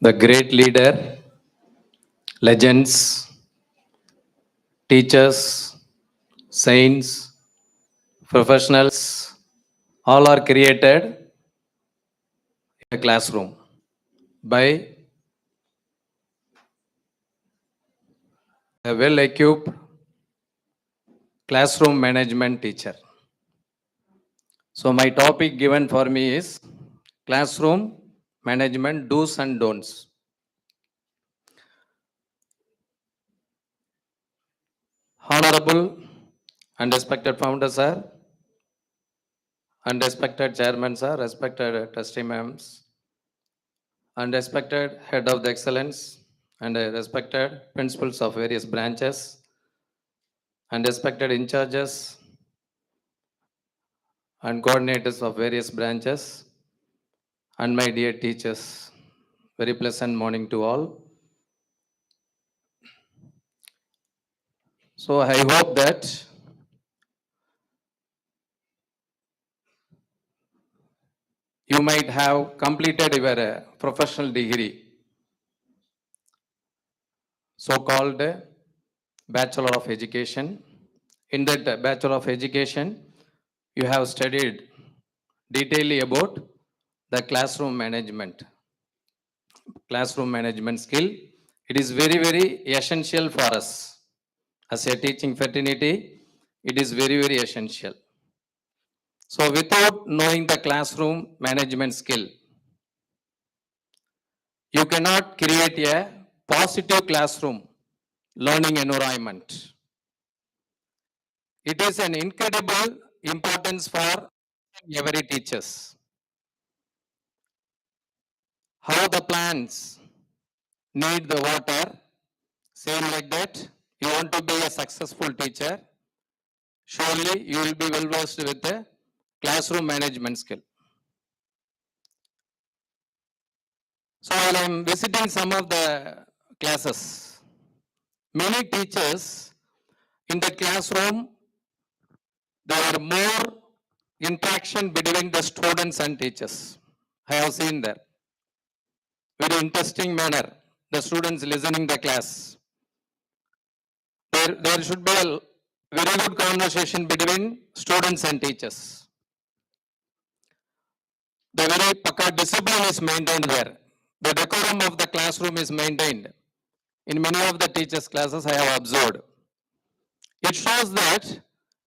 the great leader, legends, teachers, saints, professionals, all are created in a classroom by a well equipped classroom management teacher. So, my topic given for me is classroom management do's and don'ts. Honorable and respected founder, sir, and respected chairman, sir, respected trustee ma'ams, and respected head of the excellence, and respected principals of various branches, and respected in charges and coordinators of various branches, and my dear teachers. Very pleasant morning to all. So I hope that you might have completed your professional degree, so-called Bachelor of Education. In that Bachelor of Education, you have studied detailedly about the classroom management skill. It is very, very essential for us. As a teaching fraternity, it is very, very essential. So without knowing the classroom management skill, you cannot create a positive classroom learning environment. It is an incredible importance for every teachers. How the plants need the water, same like that. You want to be a successful teacher, surely you will be well versed with the classroom management skill. So while I am visiting some of the classes, many teachers in the classroom, there are more interaction between the students and teachers. I have seen that. Very interesting manner. The students listening the class. There should be a very good conversation between students and teachers. The very pakka discipline is maintained there. The decorum of the classroom is maintained. In many of the teachers' classes, I have observed. It shows that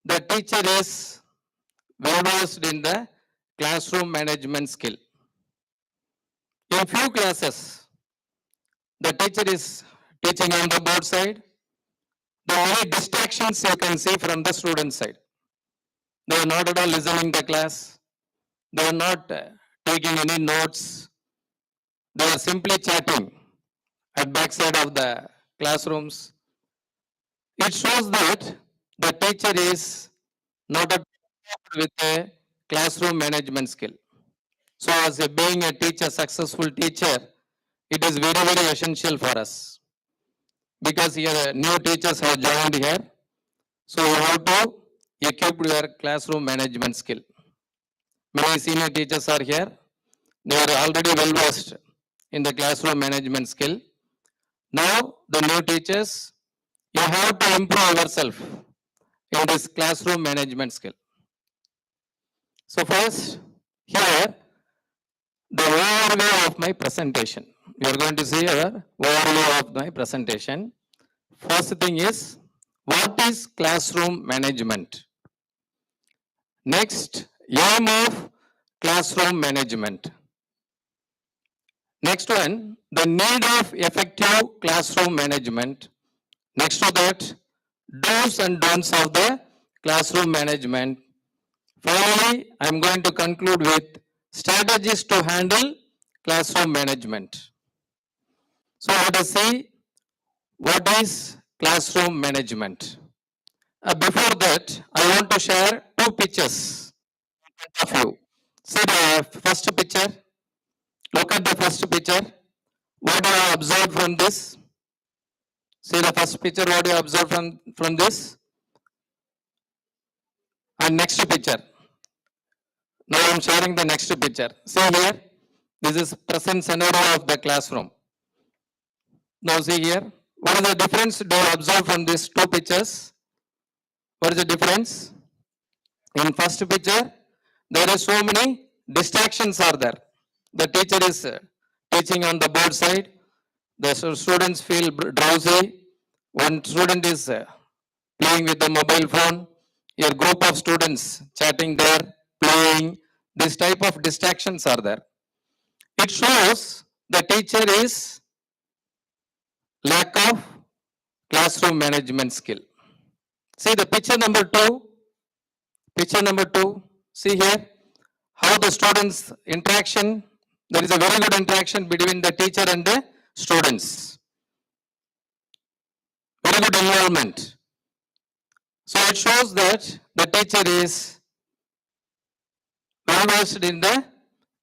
the teacher is well versed in the classroom management skill. In few classes, the teacher is teaching on the board side. The only distractions you can see from the student side. They are not at all listening the class. They are not taking any notes. They are simply chatting at backside of the classrooms. It shows that the teacher is not at all with a classroom management skill. So as a being a teacher, successful teacher, it is very, very essential for us. Because here new teachers have joined here. So you have to equip your classroom management skill. Many senior teachers are here. They are already well versed in the classroom management skill. Now the new teachers, you have to improve yourself in this classroom management skill. So first, here, the overview of my presentation. You are going to see our overview of my presentation. First thing is, what is classroom management? Next, aim of classroom management. Next one, the need of effective classroom management. Next to that, do's and don'ts of the classroom management. Finally, I am going to conclude with strategies to handle classroom management. So let us see what is classroom management. Before that, I want to share two pictures of you. See the first picture. Look at the first picture. What do you observe from this? See the first picture, what do you observe from this? And next picture. Now I am sharing the next picture. See here, this is present scenario of the classroom. Now see here, what is the difference do you observe from these two pictures? What is the difference? In first picture, there is so many distractions are there. The teacher is teaching on the board side. The students feel drowsy. One student is playing with the mobile phone. A group of students chatting there, playing. This type of distractions are there. It shows the teacher is lack of classroom management skill. See the picture number two. Picture number two. See here how the students interaction. There is a very good interaction between the teacher and the students. Very good involvement. So it shows that the teacher is well versed in the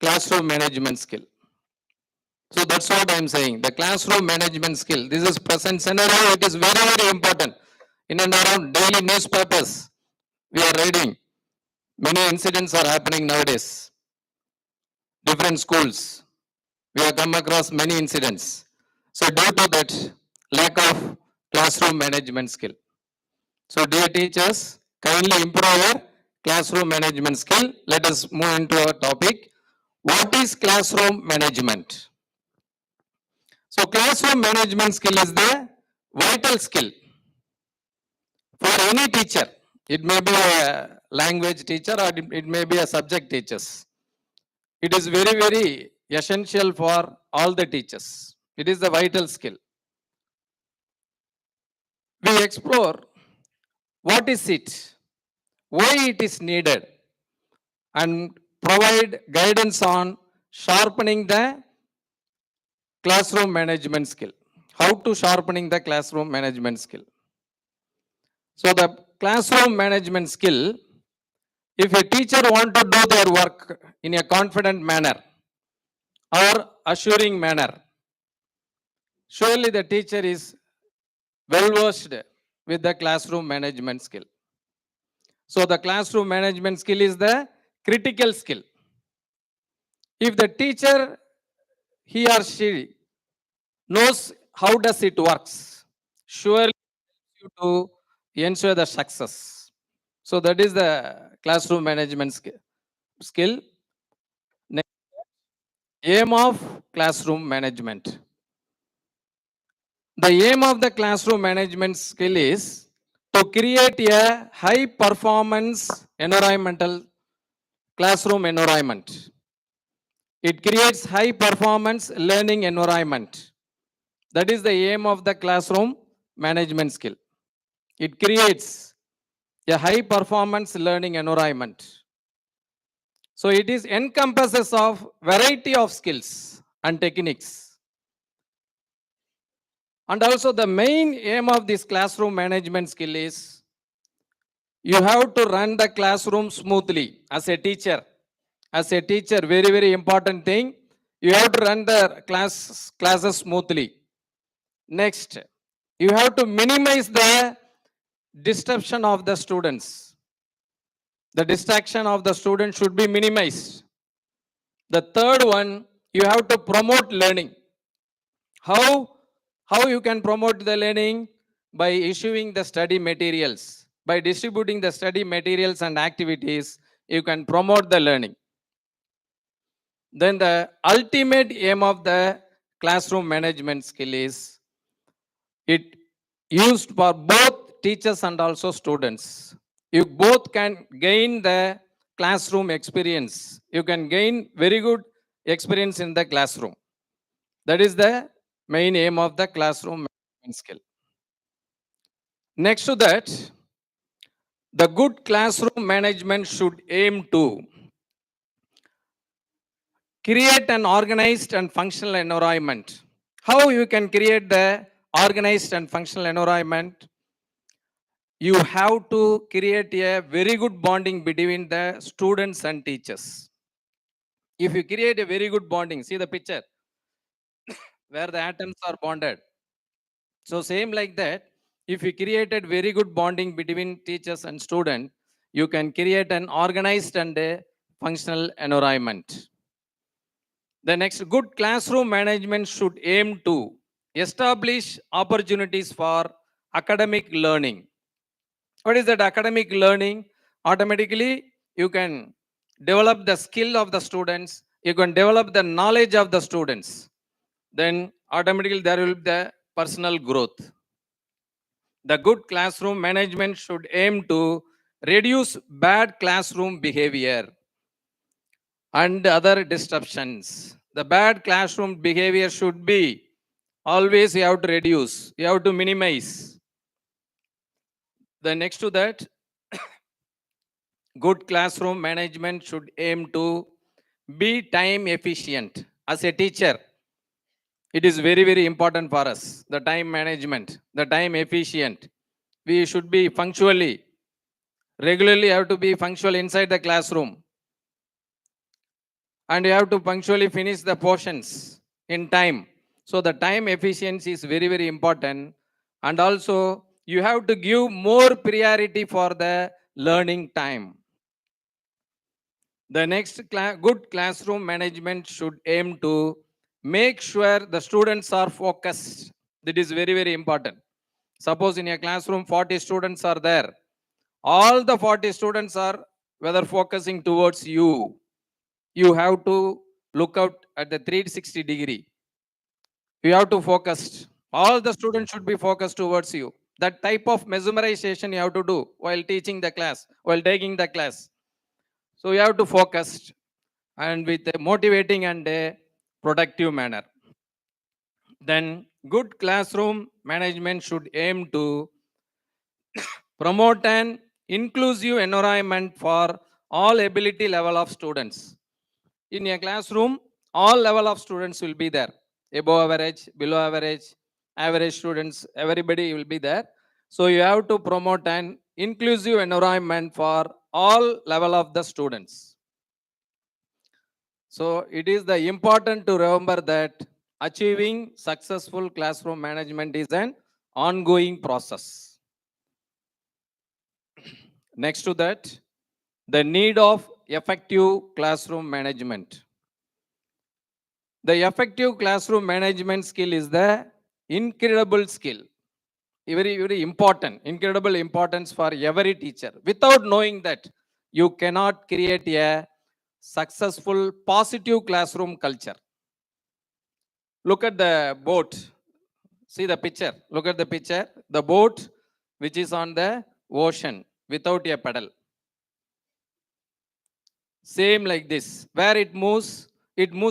classroom management skill. So that's what I'm saying. The classroom management skill. This is present scenario. It is very, very important. In and around daily newspapers, we are reading. Many incidents are happening nowadays. Different schools. We have come across many incidents. So due to that lack of classroom management skill. So dear teachers, kindly improve your classroom management skill. Let us move into our topic. What is classroom management? So classroom management skill is the vital skill for any teacher. It may be a language teacher or it may be a subject teachers. It is very, very essential for all the teachers. It is the vital skill. We explore what is it, why it is needed, and provide guidance on sharpening the classroom management skill. How to sharpening the classroom management skill. So the classroom management skill, if a teacher want to do their work in a confident manner or assuring manner, surely the teacher is well versed with the classroom management skill. So the classroom management skill is the critical skill. If the teacher, he or she knows how does it works, surely you to ensure the success. So that is the classroom management skill. Next, aim of classroom management. The aim of the classroom management skill is to create a high performance environmental classroom environment. It creates high performance learning environment. That is the aim of the classroom management skill. It creates a high performance learning environment. So it is encompasses of variety of skills and techniques. And also the main aim of this classroom management skill is you have to run the classroom smoothly as a teacher. As a teacher, very, very important thing. You have to run the classes smoothly. Next, you have to minimize the disruption of the students. The distraction of the student should be minimized. The third one, you have to promote learning. How you can promote the learning? By issuing the study materials. By distributing the study materials and activities, you can promote the learning. Then the ultimate aim of the classroom management skill is it used for both teachers and also students. You both can gain the classroom experience. You can gain very good experience in the classroom. That is the main aim of the classroom management skill. Next to that, the good classroom management should aim to create an organized and functional environment. How you can create the organized and functional environment? You have to create a very good bonding between the students and teachers. If you create a very good bonding, see the picture where the atoms are bonded. So same like that, if you created very good bonding between teachers and student, you can create an organized and a functional environment. The next, good classroom management should aim to establish opportunities for academic learning. What is that academic learning? Automatically, you can develop the skill of the students, you can develop the knowledge of the students. Then automatically there will be the personal growth. The good classroom management should aim to reduce bad classroom behavior and other disruptions. The bad classroom behavior should be always you have to reduce, you have to minimize. The next to that, good classroom management should aim to be time efficient. As a teacher, it is very, very important for us. The time management, the time efficient. We should be punctually, regularly have to be punctual inside the classroom. And you have to punctually finish the portions in time. So the time efficiency is very, very important. And also you have to give more priority for the learning time. The next good classroom management should aim to make sure the students are focused. That is very, very important. Suppose in a classroom 40 students are there. All the 40 students are whether focusing towards you. You have to look out at the 360 degree. You have to focus. All the students should be focused towards you. That type of mesmerization you have to do while teaching the class, while taking the class. So you have to focus and with a motivating and a productive manner. Then good classroom management should aim to promote an inclusive environment for all ability level of students. In a classroom, all level of students will be there. Above average, below average, average students, everybody will be there. So you have to promote an inclusive environment for all level of the students. So it is the important to remember that achieving successful classroom management is an ongoing process. Next to that, the need of effective classroom management. The effective classroom management skill is the incredible skill. Very, very important, incredible importance for every teacher. Without knowing that, you cannot create a successful, positive classroom culture. Look at the boat. See the picture. Look at the picture. The boat which is on the ocean without a pedal. Same like this. Where it moves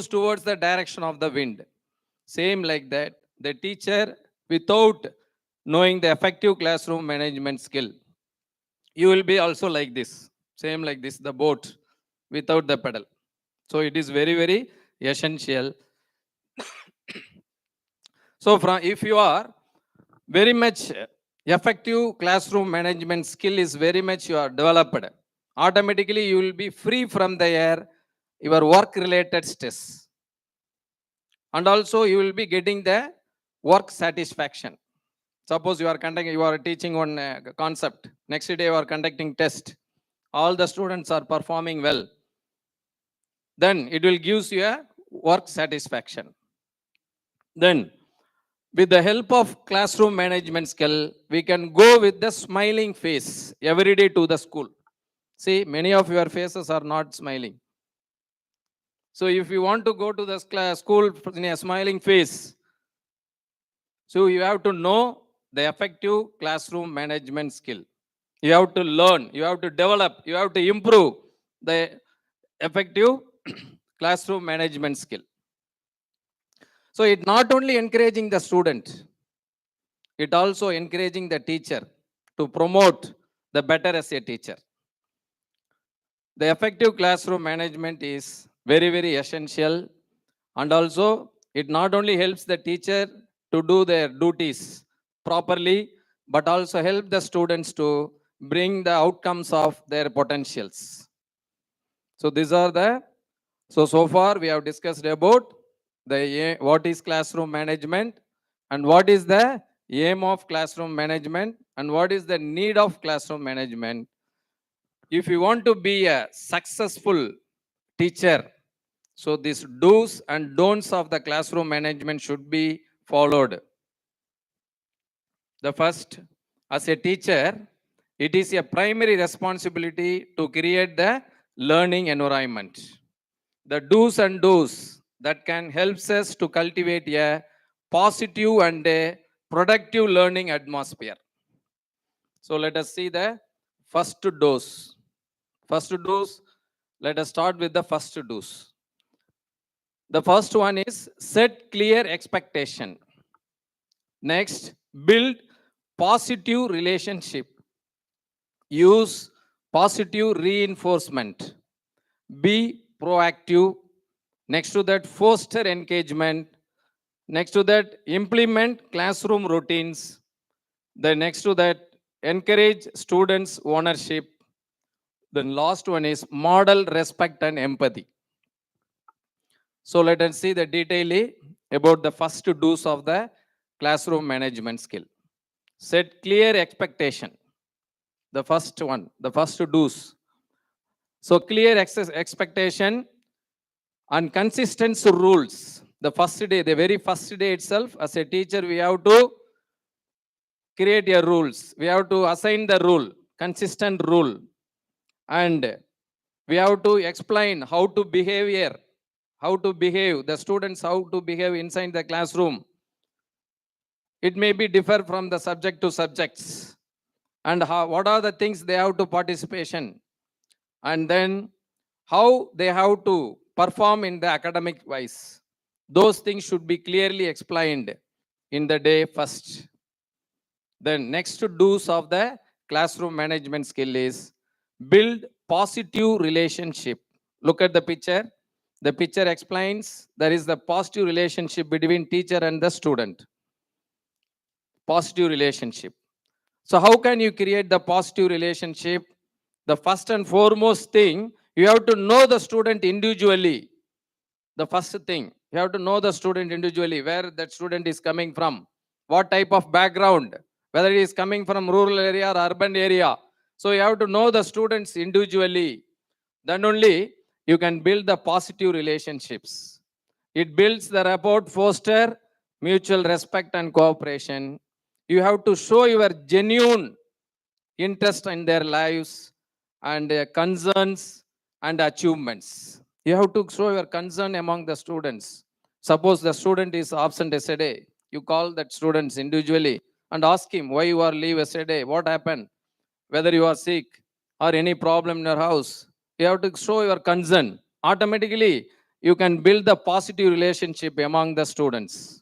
towards the direction of the wind. Same like that. The teacher, without knowing the effective classroom management skill, you will be also like this. Same like this, the boat without the pedal. So it is very, very essential. So if you are very much effective classroom management skill is very much you are developed, automatically you will be free from your work related stress. And also you will be getting the work satisfaction. Suppose you are teaching one concept. Next day you are conducting test. All the students are performing well. Then it will give you a work satisfaction. Then with the help of classroom management skill, we can go with the smiling face every day to the school. See, many of your faces are not smiling. So if you want to go to the school in a smiling face, so you have to know the effective classroom management skill. You have to learn, you have to develop, you have to improve the effective classroom management skill. So it not only encouraging the student, it also encouraging the teacher to promote the better as a teacher. The effective classroom management is very, very essential. And also it not only helps the teacher to do their duties properly, but also help the students to bring the outcomes of their potentials. So these are so far we have discussed about what is classroom management and what is the aim of classroom management and what is the need of classroom management. If you want to be a successful teacher, so these do's and don'ts of the classroom management should be followed. The first, as a teacher, it is a primary responsibility to create the learning environment. The do's and don'ts that can help us to cultivate a positive and a productive learning atmosphere. So let us see the first dose. First dose, let us start with the first dose. The first one is set clear expectation. Next, build positive relationship. Use positive reinforcement. Be proactive. Next to that, foster engagement. Next to that, implement classroom routines. Then next to that, encourage students' ownership. Then last one is model respect and empathy. So let us see the detail about the first do's of the classroom management skill. Set clear expectation. The first one, the first do's. So clear expectation and consistent rules. The first day, the very first day itself, as a teacher, we have to create a rules. We have to assign the rule, consistent rule. And we have to explain how to behave here, how to behave, the students how to behave inside the classroom. It may be differ from the subject to subjects. And what are the things they have to participation. And then how they have to perform in the academic wise. Those things should be clearly explained in the day first. Then next do's of the classroom management skill is build positive relationship. Look at the picture. The picture explains there is the positive relationship between teacher and the student. Positive relationship. So how can you create the positive relationship? The first and foremost thing, you have to know the student individually. The first thing, you have to know the student individually, where that student is coming from, what type of background, whether he is coming from rural area or urban area. So you have to know the students individually. Then only you can build the positive relationships. It builds the rapport, foster mutual respect and cooperation. You have to show your genuine interest in their lives and concerns and achievements. You have to show your concern among the students. Suppose the student is absent yesterday, you call that students individually and ask him why you are leave yesterday, what happened, whether you are sick or any problem in your house. You have to show your concern. Automatically, you can build the positive relationship among the students.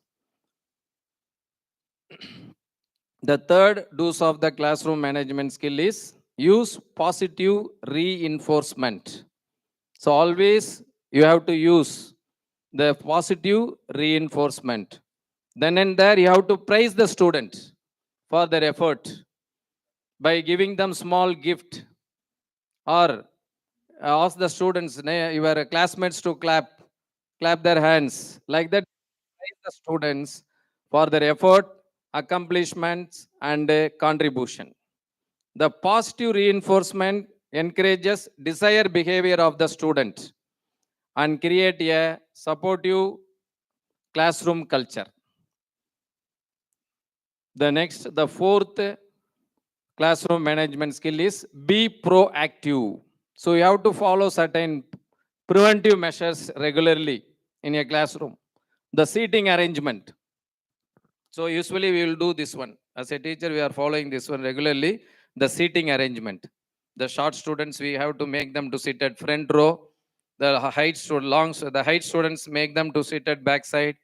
The third do's of the classroom management skill is use positive reinforcement. So always you have to use the positive reinforcement. Then and there you have to praise the student for their effort by giving them small gift or ask the students, your classmates to clap their hands. Like that, praise the students for their effort, accomplishments, and contribution. The positive reinforcement encourages desired behavior of the student and create a supportive classroom culture. The fourth classroom management skill is be proactive. So you have to follow certain preventive measures regularly in a classroom. The seating arrangement. So usually we will do this one. As a teacher, we are following this one regularly. The seating arrangement. The short students, we have to make them to sit at front row. The height students make them to sit at back side.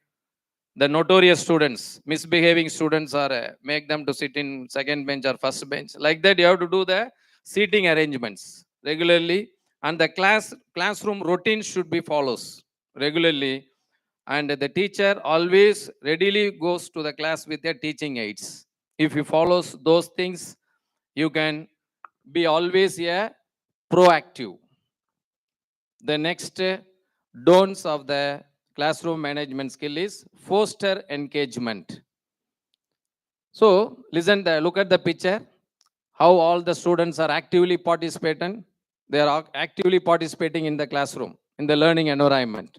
The notorious students, misbehaving students, are make them to sit in second bench or first bench. Like that, you have to do the seating arrangements regularly, and the classroom routine should be follows regularly. And the teacher always readily goes to the class with their teaching aids. If you follows those things, you can be always a proactive. The next don'ts of the classroom management skill is foster engagement. So listen, look at the picture, how all the students are actively participating. They are actively participating in the classroom, in the learning environment.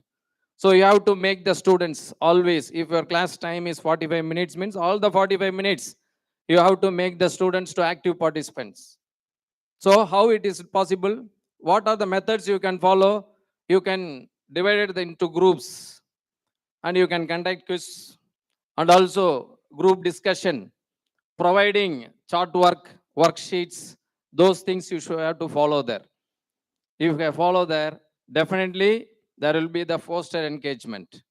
So you have to make the students always, if your class time is 45 minutes, means all the 45 minutes, You have to make the students to active participants. So how it is possible? What are the methods you can follow? You can divide it into groups and you can conduct quiz and also group discussion, providing chart work, worksheets, those things you should have to follow there. If you follow there, definitely there will be the foster engagement.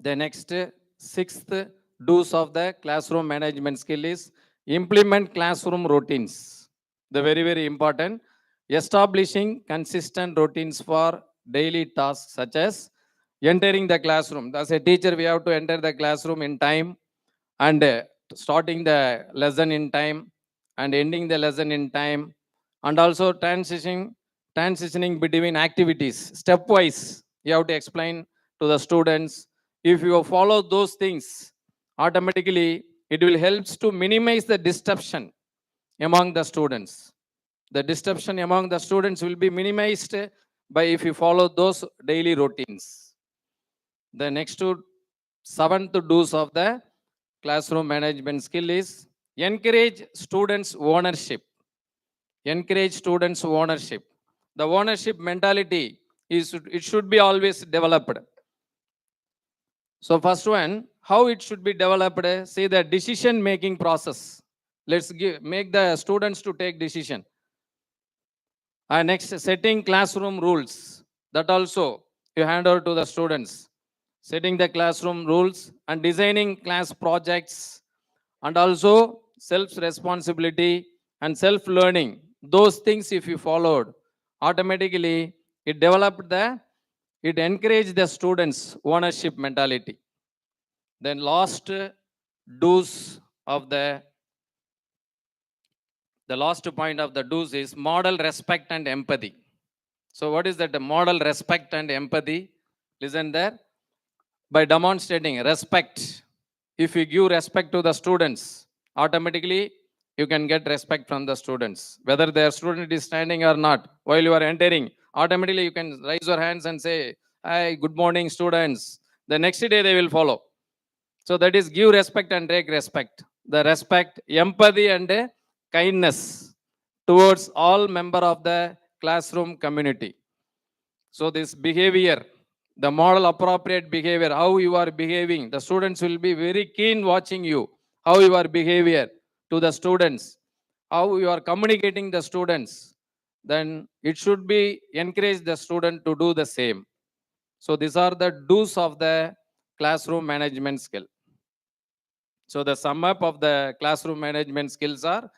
The next sixth do's of the classroom management skill is implement classroom routines. The very, very important. Establishing consistent routines for daily tasks such as entering the classroom. As a teacher, we have to enter the classroom in time and starting the lesson in time and ending the lesson in time, and also transitioning between activities stepwise. You have to explain to the students. If you follow those things, automatically it will helps to minimize the disruption among the students. The disruption among the students will be minimized by if you follow those daily routines. The next two seventh do's of the classroom management skill is encourage students ownership. Encourage students ownership. The ownership mentality is it should be always developed. So first one, how it should be developed? See the decision making process. Let's make the students to take decision. And next, setting classroom rules. That also you hand over to the students. Setting the classroom rules and designing class projects, and also self responsibility and self learning. Those things, if you followed, automatically it encouraged the students' ownership mentality. Then last do's of the last point of the do's is model respect and empathy. So what is that? The model respect and empathy. Listen there. By demonstrating respect, if you give respect to the students, automatically you can get respect from the students. Whether their student is standing or not, while you are entering, automatically you can raise your hands and say, "Hi, good morning, students." The next day they will follow. So that is give respect and take respect. The respect, empathy, and kindness towards all member of the classroom community. So this behavior, the model appropriate behavior, how you are behaving, the students will be very keen watching you, how you are behavior to the students, how you are communicating the students. Then it should be encourage the student to do the same. So these are the do's of the classroom management skill. So the sum up of the classroom management skills are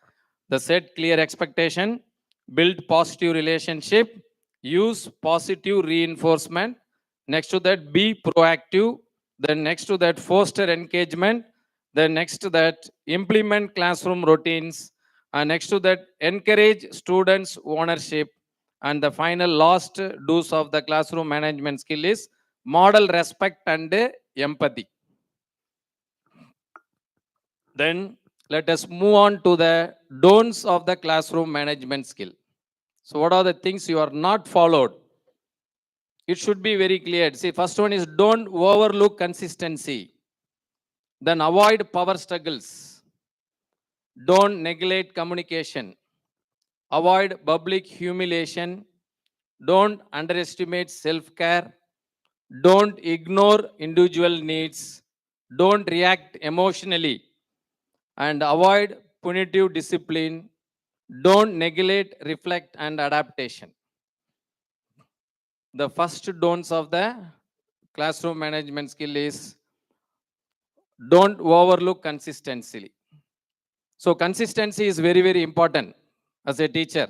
the set clear expectation, build positive relationship, use positive reinforcement. Next to that, be proactive. Then next to that, foster engagement. Then next to that, implement classroom routines. And next to that, encourage students' ownership. And the final last do's of the classroom management skill is model respect and empathy. Then let us move on to the don'ts of the classroom management skill. So what are the things you are not followed? It should be very clear. See, first one is don't overlook consistency. Then avoid power struggles. Don't neglect communication. Avoid public humiliation. Don't underestimate self-care. Don't ignore individual needs. Don't react emotionally. And avoid punitive discipline. Don't neglect, reflect, and adaptation. The first don'ts of the classroom management skill is don't overlook consistency. So consistency is very, very important as a teacher.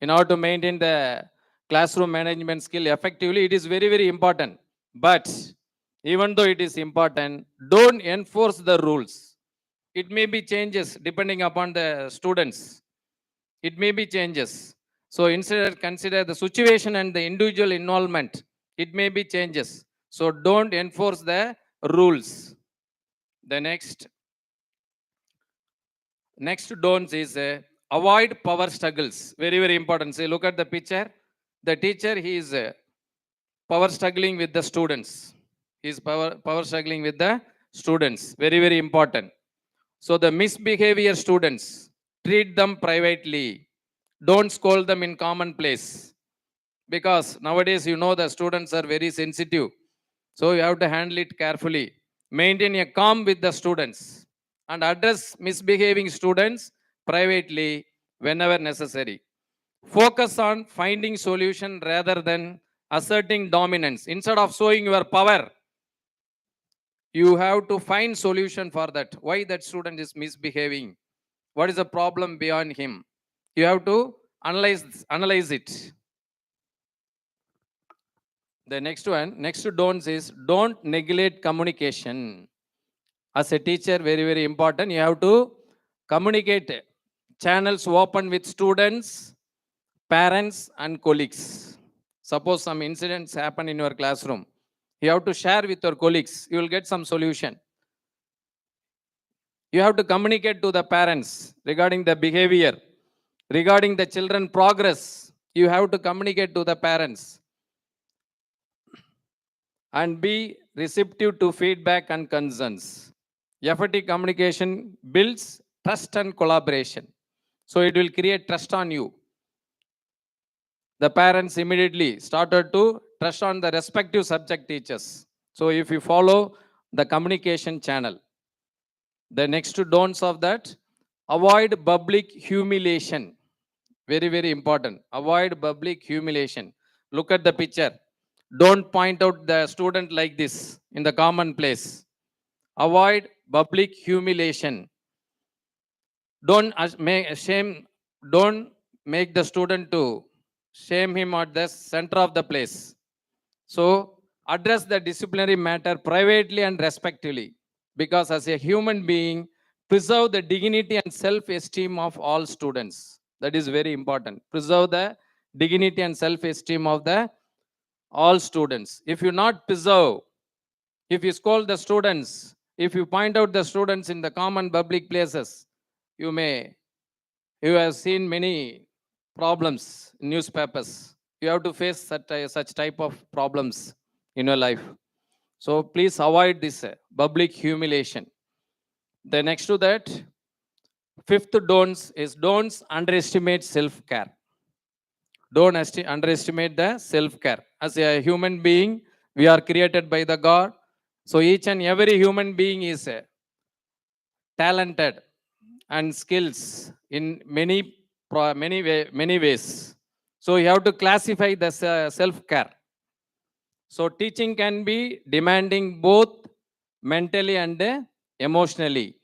In order to maintain the classroom management skill effectively, it is very, very important. But even though it is important, don't enforce the rules. It may be changes depending upon the students. It may be changes. So instead consider the situation and the individual involvement. It may be changes. So don't enforce the rules. The next don'ts is avoid power struggles. Very, very important. See, look at the picture. The teacher, he is power struggling with the students. He is power struggling with the students. Very, very important. So the misbehavior students, treat them privately. Don't scold them in common place. Because nowadays, the students are very sensitive. So you have to handle it carefully. Maintain a calm with the students and address misbehaving students privately whenever necessary. Focus on finding solution rather than asserting dominance. Instead of showing your power, you have to find solution for that. Why that student is misbehaving? What is the problem beyond him? You have to analyze it. The next one, next to don'ts is don't neglect communication. As a teacher, very, very important. You have to communicate channels open with students, parents, and colleagues. Suppose some incidents happen in your classroom. You have to share with your colleagues. You will get some solution. You have to communicate to the parents regarding the behavior, regarding the children progress. You have to communicate to the parents and be receptive to feedback and concerns. Effective communication builds trust and collaboration. So it will create trust on you. The parents immediately started to trust on the respective subject teachers. So if you follow the communication channel, the next don'ts of that, avoid public humiliation. Very, very important. Avoid public humiliation. Look at the picture. Don't point out the student like this in the common place. Avoid public humiliation. Don't make the student to shame him at the center of the place. So address the disciplinary matter privately and respectfully, because as a human being, preserve the dignity and self-esteem of all students. That is very important. Preserve the dignity and self-esteem of the all students. If you not preserve, if you scold the students, if you point out the students in the common public places, you have seen many problems in newspapers. You have to face such type of problems in your life. So please avoid this public humiliation. The next to that, fifth don'ts is don't underestimate self-care. Don't underestimate the self-care. As a human being, we are created by the God. So each and every human being is talented and skills in many ways. So you have to classify the self-care. So teaching can be demanding both mentally and emotionally.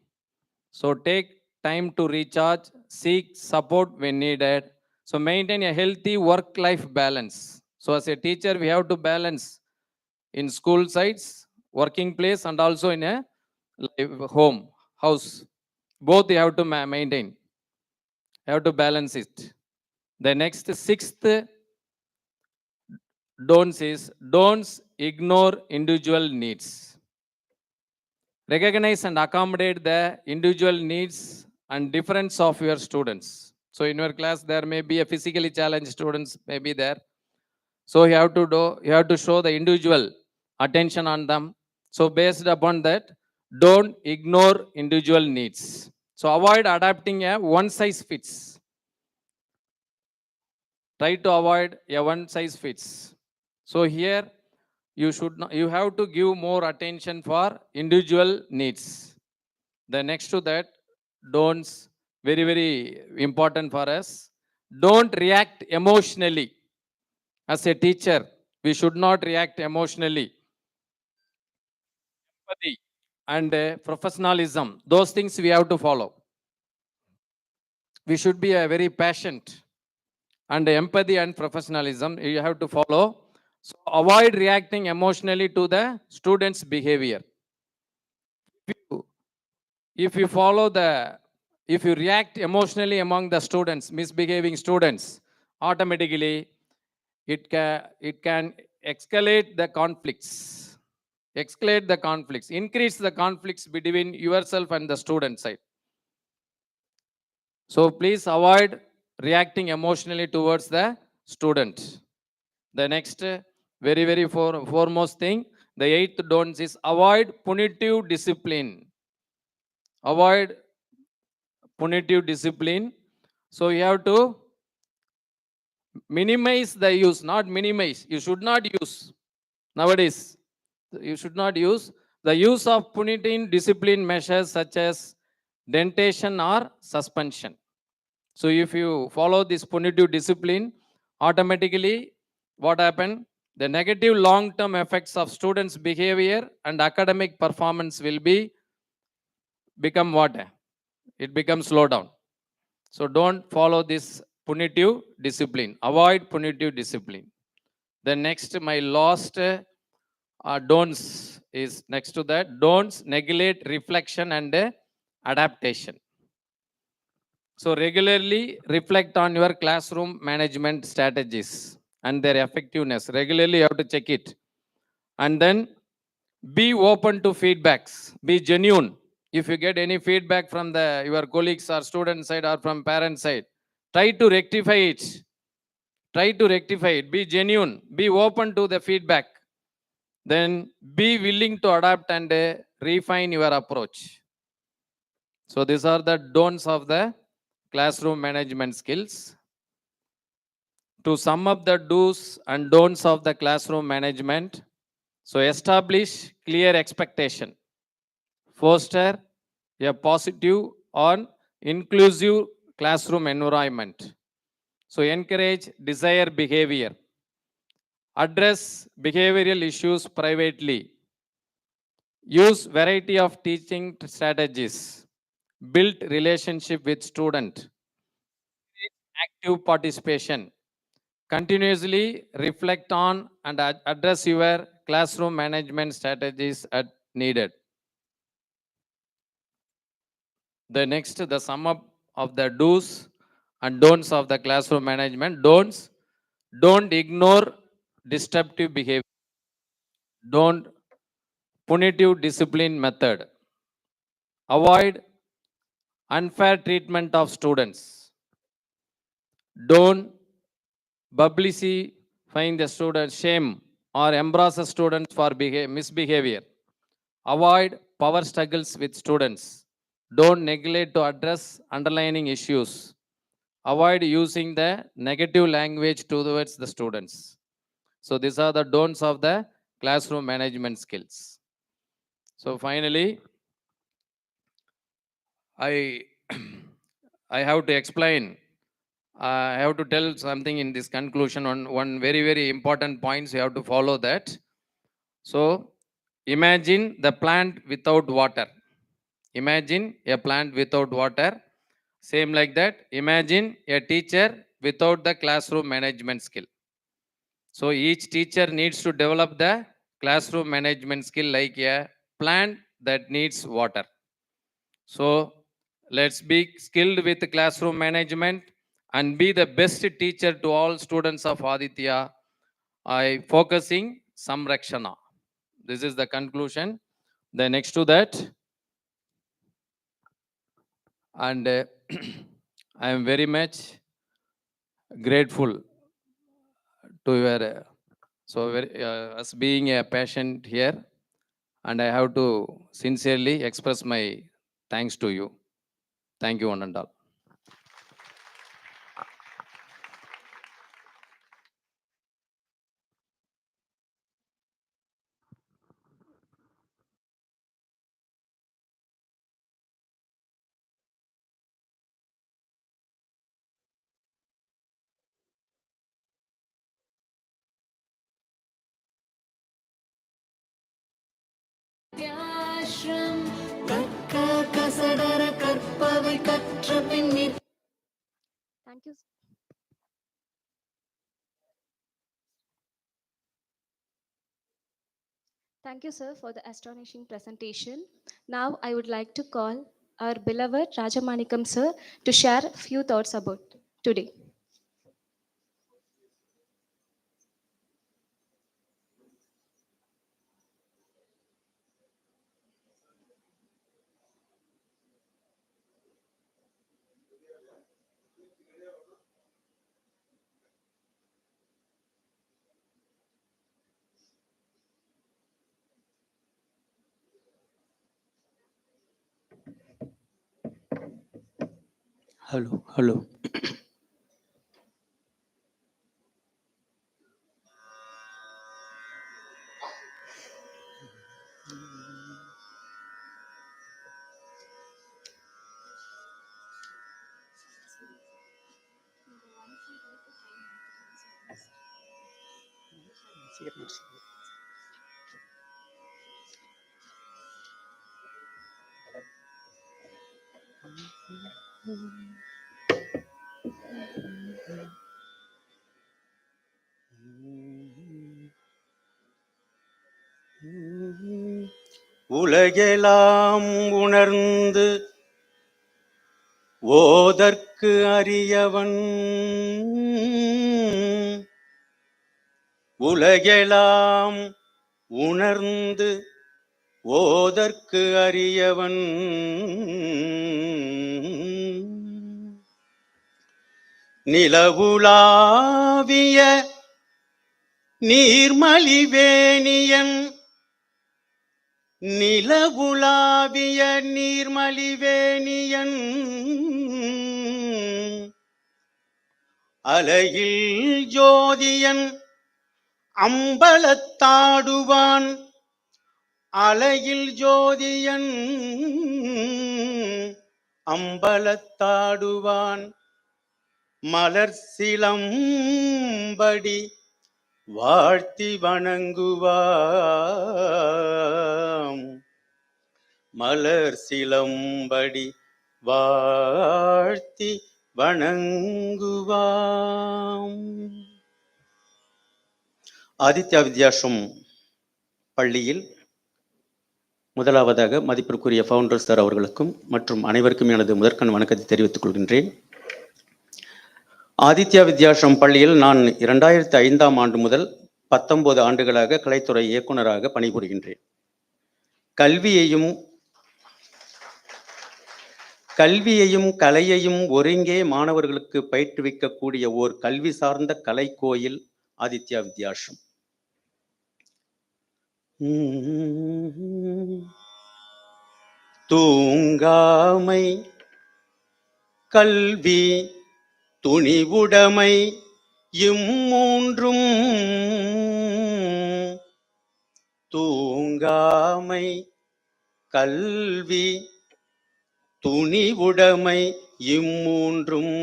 So take time to recharge, seek support when needed. So maintain a healthy work-life balance. So as a teacher, we have to balance in school sites, working place, and also in a house. Both you have to maintain. You have to balance it. The next sixth don'ts is don't ignore individual needs. Recognize and accommodate the individual needs and difference of your students. So in your class, there may be a physically challenged students may be there. So you have to show the individual attention on them. So based upon that, don't ignore individual needs. So avoid adapting a one size fits. Try to avoid a one size fits. So here you have to give more attention for individual needs. The next to that, don'ts, very, very important for us. Don't react emotionally. As a teacher, we should not react emotionally. Empathy and professionalism, those things we have to follow. We should be a very patient, and empathy and professionalism you have to follow. So avoid reacting emotionally to the student's behavior. If you if you react emotionally among the students, misbehaving students, automatically it can escalate the conflicts, increase the conflicts between yourself and the student side. So please avoid reacting emotionally towards the student. The next, very, very foremost thing, the eighth don'ts is avoid punitive discipline. Avoid punitive discipline. So you have to minimize the use, not minimize. You should not use. Nowadays, you should not use the use of punitive discipline measures such as dentation or suspension. So if you follow this punitive discipline, automatically what happened? The negative long-term effects of students' behavior and academic performance will become what? It becomes slow down. So don't follow this punitive discipline. Avoid punitive discipline. Then next, my last don'ts is next to that. Don'ts neglect reflection and adaptation. So regularly reflect on your classroom management strategies and their effectiveness. Regularly you have to check it. And then be open to feedbacks. Be genuine. If you get any feedback from your colleagues or student side or from parent side, try to rectify it. Try to rectify it. Be genuine. Be open to the feedback. Then be willing to adapt and refine your approach. So these are the don'ts of the classroom management skills. To sum up the do's and don'ts of the classroom management, so establish clear expectation, foster a positive or inclusive classroom environment. So encourage desired behavior, address behavioral issues privately, use variety of teaching strategies, build relationship with student, active participation, continuously reflect on and address your classroom management strategies as needed. The next, the sum up of the do's and don'ts of the classroom management. Don'ts: don't ignore disruptive behavior. Don't punitive discipline method. Avoid unfair treatment of students. Don't publicifying the student shame or embrace the students for misbehavior. Avoid power struggles with students. Don't neglect to address underlying issues. Avoid using the negative language towards the students. So these are the don'ts of the classroom management skills. So finally, I I have to explain. I have to tell something in this conclusion on one very important points. You have to follow that. So imagine the plant without water. Imagine a plant without water. Same like that. Imagine a teacher without the classroom management skill. So each teacher needs to develop the classroom management skill like a plant that needs water. So let's be skilled with classroom management and be the best teacher to all students of Aditya. I focusing Samrakshana. This is the conclusion. Then next to that, and I am very much grateful to your as being a patient here, and I have to sincerely express my thanks to you. Thank you, one and all. Thank you. Thank you, sir, for the astonishing presentation. Now, I would like to call our beloved Rajamanikam, sir, to share a few thoughts about today. Hello. உலகெல்லாம் உணர்ந்து ஓதற்கு அறியவன், உலகெல்லாம் உணர்ந்து ஓதற்கு அறியவன், நிலவுலாவிய நீர்மலிவேணியன், நிலவுலாவிய நீர்மலிவேணியன், அலையில் ஜோதியன் அம்பலத்தாடுவான், அலையில் ஜோதியன் அம்பலத்தாடுவான், மலர் சிலம்படி வாழ்த்தி வணங்குவாம், மலர் சிலம்படி வாழ்த்தி வணங்குவாம். ஆதித்யா வித்யாசம் பள்ளியில் முதலாவதாக மதிப்பிற்குரிய ஃபவுண்டர் சார் அவர்களுக்கும் மற்றும் அனைவருக்கும் எனது முதற்கண் வணக்கத்தை தெரிவித்துக் கொள்கின்றேன். ஆதித்யா வித்யாசம் பள்ளியில் நான் 2005ஆம் ஆண்டு முதல் 19 ஆண்டுகளாக கலைத்துறை இயக்குநராக பணிபுரிகின்றேன். கல்வியையும் கலையையும் ஒருங்கே மாணவர்களுக்கு பயிற்றுவிக்கக்கூடிய ஓர் கல்வி சார்ந்த கலை கோயில் ஆதித்யா வித்யாசம். தூங்காமை, கல்வி, துணிவுடைமை இம்மூன்றும், தூங்காமை, கல்வி, துணிவுடைமை இம்மூன்றும்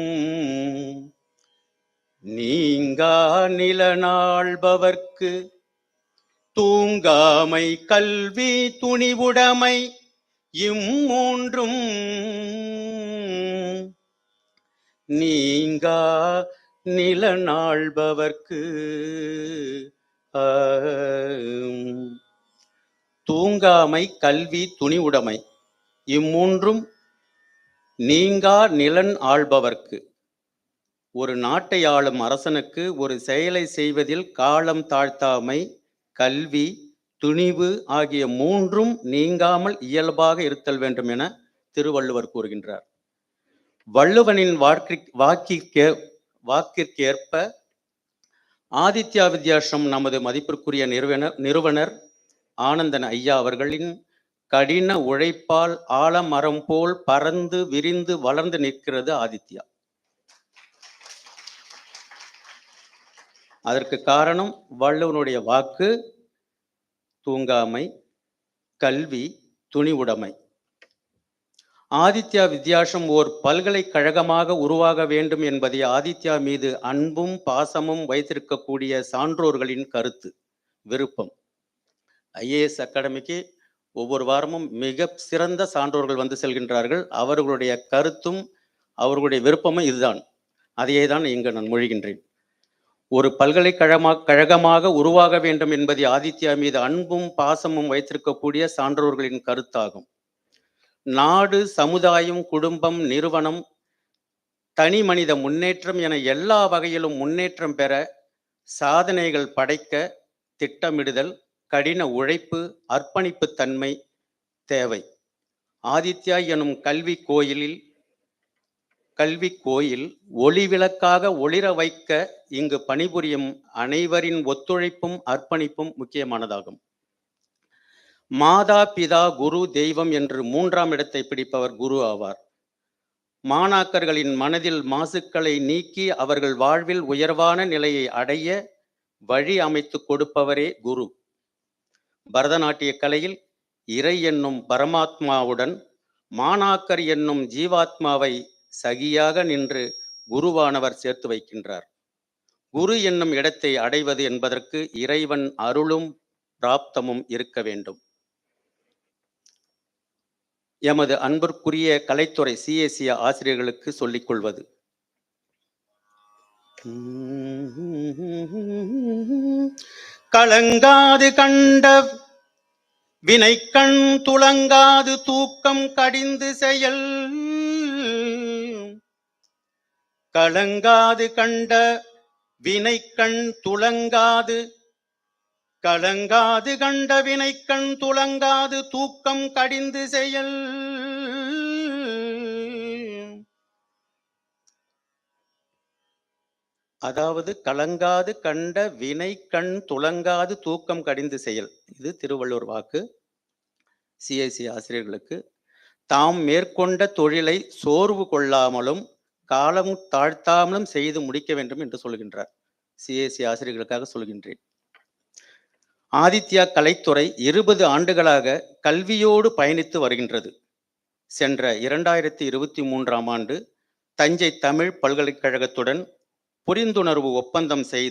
நீங்கா நிலநாள்பவர்க்கு, தூங்காமை, கல்வி, துணிவுடைமை இம்மூன்றும் நீங்கா நிலநாள்பவர்க்கு. தூங்காமை, கல்வி, துணிவுடைமை இம்மூன்றும் நீங்கா நிலன் ஆள்பவர்க்கு. ஒரு நாட்டை ஆளும் அரசனுக்கு ஒரு செயலை செய்வதில் காலம் தாழ்த்தாமை, கல்வி, துணிவு ஆகிய மூன்றும் நீங்காமல் இயல்பாக இருத்தல் வேண்டும் என திருவள்ளுவர் கூறுகின்றார். வள்ளுவனின் வாக்கிற்கேற்ப ஆதித்யா வித்யாசம் நமது மதிப்பிற்குரிய நிறுவனர் ஆனந்தன் ஐயா அவர்களின் கடின உழைப்பால் ஆலமரம் போல் பறந்து விரிந்து வளர்ந்து நிற்கிறது ஆதித்யா. அதற்கு காரணம் வள்ளுவனுடைய வாக்கு, தூங்காமை, கல்வி, துணிவுடைமை. ஆதித்யா வித்யாசம் ஓர் பல்கலைக்கழகமாக உருவாக வேண்டும் என்பதை ஆதித்யா மீது அன்பும் பாசமும் வைத்திருக்கக்கூடிய சான்றோர்களின் கருத்து, விருப்பம். ஐஏஎஸ் அகாடமிக்கு ஒவ்வொரு வாரமும் மிக சிறந்த சான்றோர்கள் வந்து செல்கின்றார்கள். அவர்களுடைய கருத்தும் அவர்களுடைய விருப்பமும் இதுதான். அதையே தான் இங்கு நான் மொழிகின்றேன். ஒரு பல்கலைக்கழகமாக உருவாக வேண்டும் என்பதை ஆதித்யா மீது அன்பும் பாசமும் வைத்திருக்கக்கூடிய சான்றோர்களின் கருத்தாகும். நாடு, சமுதாயம், குடும்பம், நிறுவனம், தனி மனித முன்னேற்றம் என எல்லா வகையிலும் முன்னேற்றம் பெற சாதனைகள் படைக்க திட்டமிடுதல், கடின உழைப்பு, அர்ப்பணிப்பு தன்மை தேவை. ஆதித்யா எனும் கல்வி கோயில் ஒளிவிளக்காக ஒளிர வைக்க இங்கு பணிபுரியும் அனைவரின் ஒத்துழைப்பும் அர்ப்பணிப்பும் முக்கியமானதாகும். மாதா, பிதா, குரு, தெய்வம் என்று 3ஆம் இடத்தை பிடிப்பவர் குரு ஆவார். மாணாக்கர்களின் மனதில் மாசுக்களை நீக்கி அவர்கள் வாழ்வில் உயர்வான நிலையை அடைய வழி அமைத்து கொடுப்பவரே குரு. பரதநாட்டிய கலையில் இறை என்னும் பரமாத்மாவுடன் மாணாக்கர் என்னும் ஜீவாத்மாவை சகியாக நின்று குருவானவர் சேர்த்து வைக்கின்றார். குரு என்னும் இடத்தை அடைவது என்பதற்கு இறைவன் அருளும் பிராப்தமும் இருக்க வேண்டும். எமது அன்பிற்குரிய கலைத்துறை சிஎஸ்சி ஆசிரியர்களுக்கு சொல்லிக் கொள்வது, கலங்காது கண்ட வினைக்கண் துளங்காது தூக்கம் கடிந்து செயல், கலங்காது கண்ட வினைக்கண் துளங்காது, கலங்காது கண்ட வினைக்கண் துளங்காது தூக்கம் கடிந்து செயல். அதாவது கலங்காது கண்ட வினை கண் துளங்காது தூக்கம் கடிந்து செயல். இது திருவள்ளுவர் வாக்கு. சிஎஸ்சி ஆசிரியர்களுக்கு தாம் மேற்கொண்ட தொழிலை சோர்வு கொள்ளாமலும் காலம் தாழ்த்தாமலும் செய்து முடிக்க வேண்டும் என்று சொல்கின்றார். சிஎஸ்சி ஆசிரியர்களுக்காக சொல்கின்றேன். ஆதித்யா கலைத்துறை 20 ஆண்டுகளாக கல்வியோடு பயணித்து வருகின்றது. சென்ற 2023ஆம் ஆண்டு தஞ்சை தமிழ் பல்கலைக்கழகத்துடன் புரிந்துணர்வு ஒப்பந்தம் செய்து